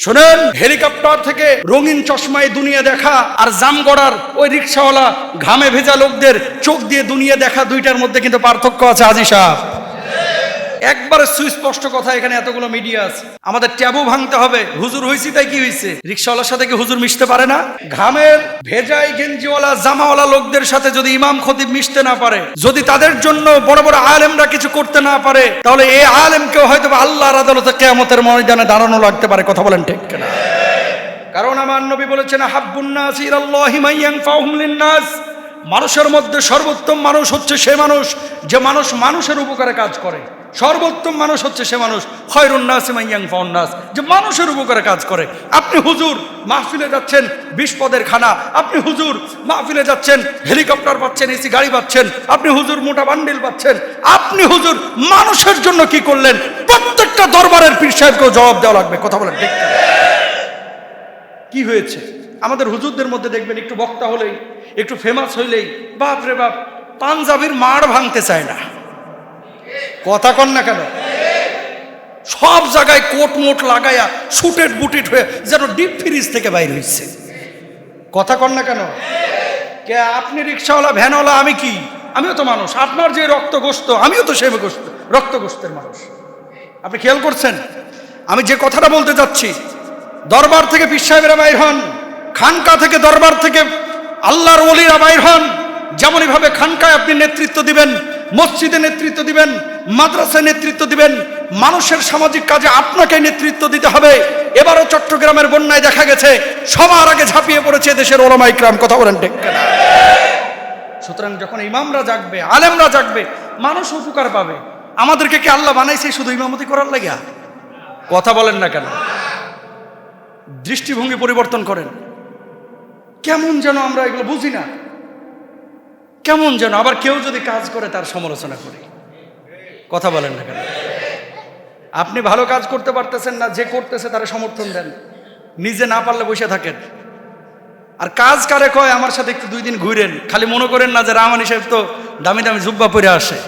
শোনেন, হেলিকপ্টার থেকে রঙিন চশমায় দুনিয়া দেখা আর জামগড়ার ওই রিক্সাওয়ালা ঘামে ভেজা লোকদের চোখ দিয়ে দুনিয়া দেখা, দুইটার মধ্যে কিন্তু পার্থক্য আছে। হাজী সাহেব, একবারে সুস্পষ্ট কথা। এখানে এতগুলো মিডিয়া আছে, আমাদের ট্যাবু ভাঙতে হবে। হুজুর হইছি তাই কি হইছে? রিক্সাওয়ালার সাথে কি হুজুর মিশতে পারে না? ঘামের ভেজাই গেঞ্জিওয়ালা জামাওয়ালা লোকদের সাথে যদি ইমাম খতিব মিশতে না পারে, যদি তাদের জন্য বড় বড় আলেমরা কিছু করতে না পারে, তাহলে এই আলেমকেও হয়তো আল্লাহর আদালতে কিয়ামতের ময়দানে দাঁড়ানো লাগতে পারে। কথা বলেন ঠিক কিনা? কারণ আমার নবী বলেছেন, হাব্বুন নাস ইলাল্লাহি মান ইয়ানফাউহুম লিন-নাস, মানুষের মধ্যে সর্বোত্তম মানুষ হচ্ছে সে মানুষ যে মানুষ মানুষের উপকারে কাজ করে। সর্বোত্তম মানুষ হচ্ছে সে মানুষ, খায়রুন নাসি মান ইয়ানফাউন নাস, যে মানুষের উপকারে কাজ করে। আপনি হুজুর মাহফিলে যাচ্ছেন 20 পদের খানা, আপনি হুজুর মাহফিলে যাচ্ছেন হেলিকপ্টার পাচ্ছেন, এসি গাড়ি পাচ্ছেন, আপনি হুজুর মোটা বান্ডিল পাচ্ছেন, আপনি হুজুর মানুষের জন্য কি করলেন? প্রত্যেকটা দরবারের পীর সাহেবকেও জবাব দেওয়া লাগবে। কথা বলেন ঠিক কি হয়েছে? আমাদের হুজুরদের মধ্যে দেখবেন, একটু বক্তা হলেই, একটু ফেমাস হইলেই বাপ রে বাপ, পাঞ্জাবির মাড় ভাঙতে চায় না। কথা কন না কেন? সব জায়গায় কোট মোট লাগাইয়া শুটেড বুটেড হয়ে যেন ডিপ ফ্রিজ থেকে বাইর হইছে। কথা কন না কেন? কে আপনি রিক্সাওয়ালা, ভ্যানওয়ালা, আমি কি? আমিও তো মানুষ। আপনার যে রক্ত গোস্ত, আমিও তো সেই রক্ত গোস্তের মানুষ। আপনি খেয়াল করছেন আমি যে কথাটা বলতে যাচ্ছি? দরবার থেকে পীর সাহেবেরা বাইর হন, খানকা থেকে দরবার থেকে আল্লাহর ওলিরা বাইর হন। যেমনই ভাবে খানকায় আপনি নেতৃত্ব দিবেন, মসজিদে নেতৃত্ব দিবেন, মাদ্রাসায় নেতৃত্ব দিবেন, মানুষের সামাজিক কাজে আপনাকে নেতৃত্ব দিতে হবে। এবারও চট্টগ্রামের বন্যায় দেখা গেছে সবার আগে ঝাঁপিয়ে পড়েছে দেশের ওলামা ইকরাম। কথা বলেন ঠিক কিনা? সুতরাং যখন ইমামরা জাগবে, আলেমরা জাগবে, মানুষ উপকার পাবে। আমাদেরকে কি আল্লাহ বানাইছে শুধু ইমামতি করার লাগিয়া? কথা বলেন না কেন? দৃষ্টিভঙ্গি পরিবর্তন করেন। কেমন যেন আমরা এগুলো বুঝি না, কেমন যেন। আবার কেউ যদি কাজ করে তার সমালোচনা করি। কথা বলেন না কেন? আপনি ভালো কাজ করতে পারতেছেন না, যে করতেছে তারা সমর্থন দেন, নিজে না পারলে বসে থাকেন। আর কাজ কারে কয়, আমার সাথে একটু 2 দিন ঘুরেন। খালি মনে করেন না যে রাহমানি সাহেব তো দামি দামি জুব্বা পরে আসে,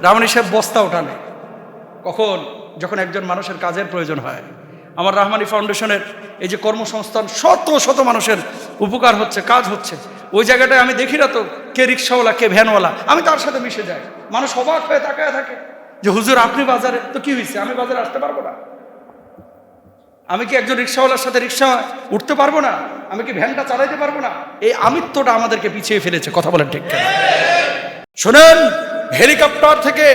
রাহমানি সাহেব বস্তা ওঠানে। কখন? যখন একজন মানুষের কাজের প্রয়োজন হয়। আমার রাহমানি ফাউন্ডেশনের এই যে কর্মসংস্থান, শত শত মানুষের উপকার হচ্ছে, কাজ হচ্ছে, ওই জায়গাটায় আমি দেখি না তো কে রিক্সাওয়ালা, কে ভ্যানওয়ালা, আমি তার সাথে মিশে যাই। মানুষ অবাক হয়ে তাকায় থাকে যে হুজুর আপনি বাজারে, তো কি হয়েছে? আমি বাজারে আসতে পারবো না? আমি কি একজন রিক্সাওয়ালার সাথে রিক্সা উঠতে পারবো না? আমি কি ভ্যানটা চালাইতে পারবো না? এই আমিত্বটা আমাদেরকে পিছিয়ে ফেলেছে। কথা বলেন ঠিক কিনা? শোনেন, হেলিকপ্টার থেকে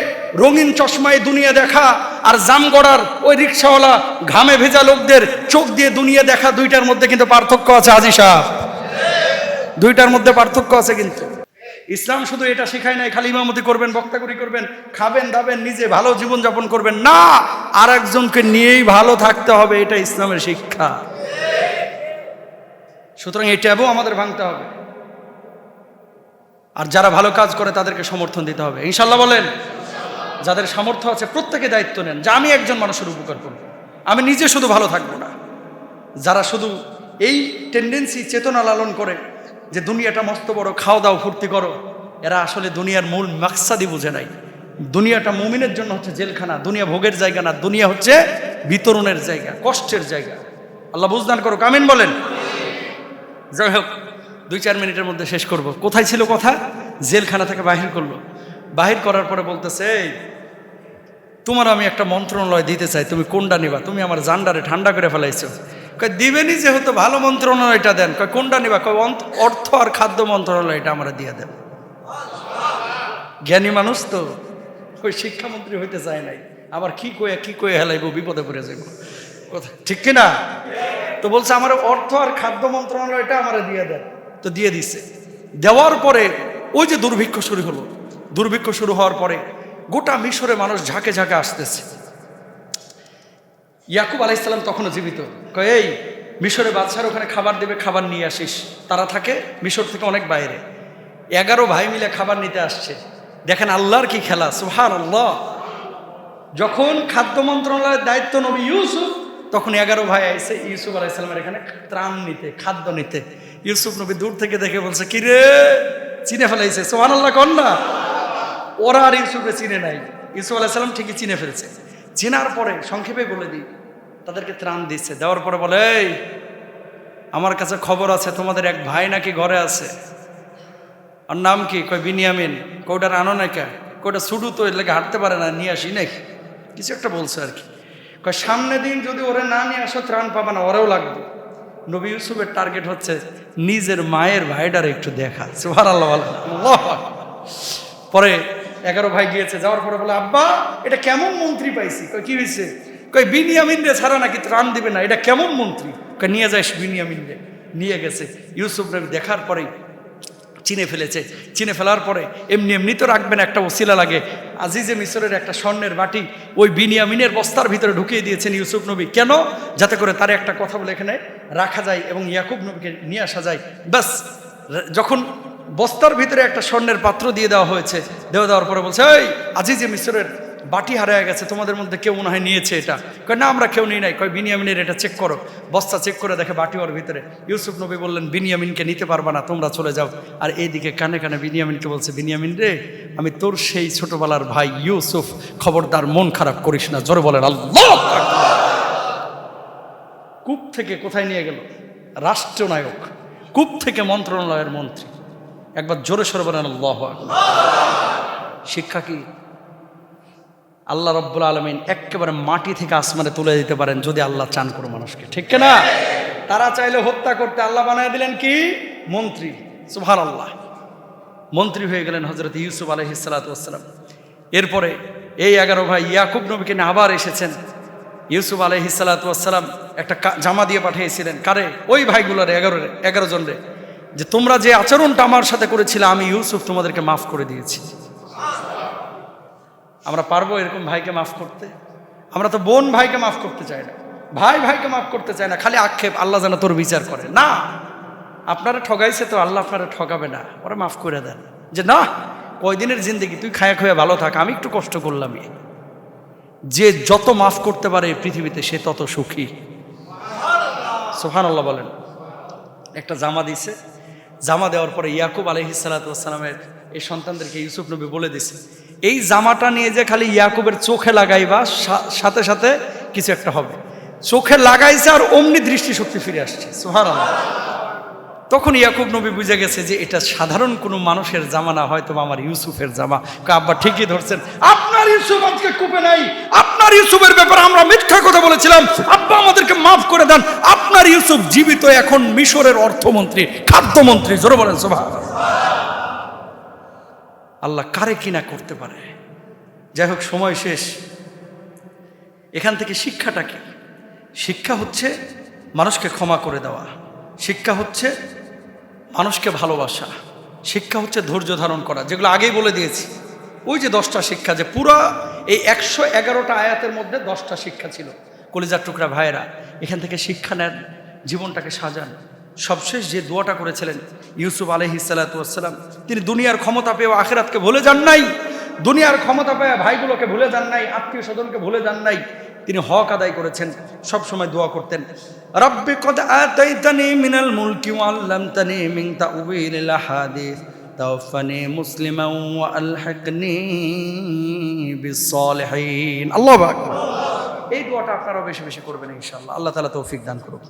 রঙিন চশমায় দুনিয়া দেখা আর জামগড়ার ওই রিক্সাওয়ালা ঘামে ভেজা লোকদের চোখ দিয়ে দুনিয়া দেখা, দুইটার মধ্যে কিন্তু পার্থক্য আছে। হাজী সাহেব, দুইটার মধ্যে পার্থক্য আছে। কিন্তু ইসলাম শুধু এটা শেখায় নাই খালি ইমামতি করবেন, বক্তাগুরি করবেন, খাবেন দাবেন, নিজে ভালো জীবন যাপন করবেন না, আর একজনকে নিয়েই ভালো থাকতে হবে। এটা ইসলামের শিক্ষা। সুতরাং এই ট্যাবও আমাদের ভাঙতে হবে। আর যারা ভালো কাজ করে তাদেরকে সমর্থন দিতে হবে, ইনশাল্লাহ বলেন। যাদের সামর্থ্য আছে প্রত্যেকে দায়িত্ব নেন যে আমি একজন মানুষের উপকার করব, আমি নিজে শুধু ভালো থাকবো না। যারা শুধু এই টেন্ডেন্সি, চেতনা লালন করে যে দুনিয়াটা মস্ত বড়, খাওয়া দাও ফুর্তি করো, এরা আসলে দুনিয়ার মূল মাকসাদই বুঝে নাই। দুনিয়াটা মুমিনের জন্য হচ্ছে জেলখানা, দুনিয়া ভোগের জায়গা না, দুনিয়া হচ্ছে বিতরণের জায়গা, কষ্টের জায়গা। আল্লাহ বুঝদান করো, আমিন বলেন। যাই হোক, 2-4 মিনিটের মধ্যে শেষ করব। কোথায় ছিল কথা? জেলখানা থেকে বাহির করলো। বাহির করার পরে বলতেছে, এই তোমার আমি একটা মন্ত্রণালয় দিতে চাই, তুমি কোনটা নিবা? তুমি আমার জান্ডারে ঠান্ডা করে ফেলাইছো। কয় দিবেনি যেহেতু ভালো মন্ত্রণালয়টা দেন। কয় কোনটা নিবা? কয় অর্থ আর খাদ্য মন্ত্রণালয়টা আমরা দিয়ে দেন। জ্ঞানী মানুষ তো, ওই শিক্ষামন্ত্রী হইতে চায় নাই, আবার কি কয়ে হেলাইব, বিপদে পড়ে যাইব। কথা ঠিক কিনা? তো বলছে আমার অর্থ আর খাদ্য মন্ত্রণালয়টা আমরা দিয়ে দেন। তো দিয়ে দিছে। দেওয়ার পরে ওই যে দুর্ভিক্ষ শুরু হলো। দুর্ভিক্ষ শুরু হওয়ার পরে গোটা মিশরে মানুষ ঝাঁকে ঝাঁকে আসতেছে। ইয়াকুব আলাইহিস সালাম তখনও জীবিত। কয় এই মিশরে বাদশার ওখানে খাবার দেবে, খাবার নিয়ে আসিস। তারা থাকে মিশর থেকে অনেক বাইরে। 11 ভাই মিলে খাবার নিতে আসছে। দেখেন আল্লাহর কি খেলা, সুবহানাল্লাহ। যখন খাদ্য মন্ত্রণালয়ের দায়িত্ব নবী ইউসুফ, তখন 11 ভাই আইছে ইউসুফ আলাইহিস সালামের এখানে ত্রাণ নিতে, খাদ্য নিতে। ইউসুফ নবী দূর থেকে দেখে বলছে, কি রে, চিনে ফেলাইছে। সুবহানাল্লাহ কন না। ওরা আর ইউসুফকে চিনে নাই, ইউসুফ আলাইহিস সালাম ঠিকই চিনে ফেলছে। চেনার পরে সংক্ষেপে বলে দিই, তাদেরকে ত্রাণ দিচ্ছে। দেওয়ার পরে বলে, এই আমার কাছে খবর আছে তোমাদের এক ভাই নাকি ঘরে আছে। আর নাম কি? কয় বিনিয়ামিন। কয়টার আনো না কে? কয়টা ছুটু তো এর লেগে হাঁটতে পারে না, নিয়ে আসি নাকি কিছু একটা বলছে আর কি। কয় সামনে দিন যদি ওরে না নিয়ে আসো ত্রাণ পাবা না, ওরেও লাগবে। নবী ইউসুফের টার্গেট হচ্ছে নিজের মায়ের ভাইটারে একটু দেখা। সুবহানাল্লাহ। পরে 11 ভাই গিয়েছে, যাওয়ার পরে বলে, আব্বা এটা কেমন মন্ত্রী পাইছি। কয় কি হয়েছে? কয় বিনিয়ামিন রে ছাড়া নাকি ত্রাণ দিবে না, এটা কেমন মন্ত্রী? কয় নিয়ে যাস বিনিয়ামিন রে। নিয়ে গেছে। ইউসুফ নবী দেখার পরেই চিনে ফেলেছে। চিনে ফেলার পরে এমনি এমনি তো রাখবেন, একটা ওসিলা লাগে। আজিজে মিসরের একটা স্বর্ণের বাটি ওই বিনিয়ামিনের বস্তার ভিতরে ঢুকিয়ে দিয়েছেন ইউসুফ নবী। কেন? যাতে করে তার একটা কথা বলে এখানে রাখা যায় এবং ইয়াকুব নবীকে নিয়ে আসা যায়। ব্যাস, যখন বস্তার ভিতরে একটা স্বর্ণের পাত্র দিয়ে দেওয়া হয়েছে, দেওয়ার পরে বলছে, এই আজিজে মিসরের বাটি হারিয়ে গেছে, তোমাদের মধ্যে কেউ মনে হয় নিয়েছে এটা। কয় না, আমরা কেউ নিই নাই। কয় বিনিয়ামিনের এটা চেক করো। বস্তা চেক করে দেখে বাটি ওর ভিতরে। ইউসুফ নবী বললেন, বিনিয়ামিনকে নিতে পারবা না, তোমরা চলে যাও। আর এইদিকে কানে কানে বিনিয়ামিনকে বলছে, বিনিয়ামিন রে, আমি তোর সেই ছোটবেলার ভাই ইউসুফ, খবরদার মন খারাপ করিস না। জোরে বলেন আল্লাহু আকবার। কূপ থেকে কোথায় নিয়ে গেল? রাষ্ট্রনায়ক। কূপ থেকে মন্ত্রণালয়ের মন্ত্রী। একবার জোরে সরে বলেন আল্লাহু আকবার। শিক্ষা কি? আল্লাহ রব্বুল আলামিন একেবারে মাটি থেকে আসমানে তুলে দিতে পারেন যদি আল্লাহ চান করে মানুষকে, ঠিক না? তারা চাইলে হত্যা করতে, আল্লাহ বানিয়ে দিলেন কি? মন্ত্রী। সুবহানাল্লাহ। মন্ত্রী হয়ে গেলেন হযরত ইউসুফ আলাইহিস সালাতু ওয়াস সালাম। এরপরে এই 11 ভাই ইয়াকুব নবীকে নিয়ে আবার এসেছেন। ইউসুফ আলাইহিস সালাতু ওয়াস সালাম একটা জামা দিয়ে পাঠিয়েছিলেন। কারে? ওই ভাইগুলোর 11 জনরে, যে তোমরা যে আচরণটা আমার সাথে করেছিলে, আমি ইউসুফ তোমাদেরকে মাফ করে দিয়েছি। আমরা পারবো এরকম ভাইকে মাফ করতে? আমরা তো বোন ভাইকে মাফ করতে চাই না, ভাই ভাইকে মাফ করতে চাই না, খালি আক্ষেপ, আল্লাহ যেন তোর বিচার করে। না, আপনারা ঠগাইছে তো, আল্লাহ আপনারা ঠকাবে না, ওরা মাফ করে দেন। যে না, কয়দিনের জিন্দেগি, তুই খায়া খায়া ভালো থাক, আমি একটু কষ্ট করলাম। যে যত মাফ করতে পারে পৃথিবীতে সে তত সুখী। সুবহানাল্লাহ বলেন। একটা জামা দিছে। জামা দেওয়ার পরে ইয়াকুব আলাইহিস সালাতু ওয়াস সালামের এই সন্তানদেরকে ইউসুফ নবী বলে দিছে, এই জামাটা নিয়ে যে খালি ইয়াকুবের চোখে লাগাইবা, সাথে সাথে কিছু একটা হবে। চোখে লাগাইছে আর অমনি দৃষ্টিশক্তি ফিরে আসছে। সুবহানাল্লাহ। তখন ইয়াকুব নবী বুঝে গেছে যে এটা সাধারণ কোনো মানুষের জামা না, হয়তো আমার ইউসুফের জামা। আব্বা ঠিকই ধরছেন, আপনার ইউসুফ আজকে কূপে নাই, আপনার ইউসুফের ব্যাপারে আমরা মিথ্যা কথা বলেছিলাম, আব্বা আমাদেরকে মাফ করে দেন। আপনার ইউসুফ জীবিত, এখন মিশরের অর্থমন্ত্রী, খাদ্যমন্ত্রী। জোরে বলেন সুবহানাল্লাহ। আল্লাহ কারে কিনা করতে পারে। যাই হোক, সময় শেষ। এখান থেকে শিক্ষাটা কি? শিক্ষা হচ্ছে মানুষকে ক্ষমা করে দেওয়া, শিক্ষা হচ্ছে মানুষকে ভালোবাসা, শিক্ষা হচ্ছে ধৈর্য ধারণ করা, যেগুলো আগেই বলে দিয়েছি। ওই যে 10টা শিক্ষা, যে পুরো এই 111টা আয়াতের মধ্যে 10টা শিক্ষা ছিল। কলিজার টুকরা ভাইয়েরা, এখান থেকে শিক্ষা নেন, জীবনটাকে সাজান। সবশেষ যে দোয়াটা করেছিলেন ইউসুফ আলাইহিস সালাতু ওয়াস সালাম, তিনি দুনিয়ার ক্ষমতা পেয়ে আখিরাতকে ভুলে যান নাই, দুনিয়ার ক্ষমতা পেয়ে ভাইগুলোকে ভুলে যান নাই, আত্মীয় স্বজনকে ভুলে যান নাই। তিনি হক আদায় করেছেন, সব সময় দোয়া করতেন, রব্বি কদ আতাইতানি মিনাল মুলকি ওয়া আল্লামতানি মিন তাউযিলিল আহাদিস তাওফানি মুসলিমান ওয়া আলহিকনি বিস-সালিহিন। আল্লাহু আকবার। এই দোয়াটা আপনারা বেশি বেশি করবেন ইনশাআল্লাহ। আল্লাহ তাআলা তৌফিক দান করুন।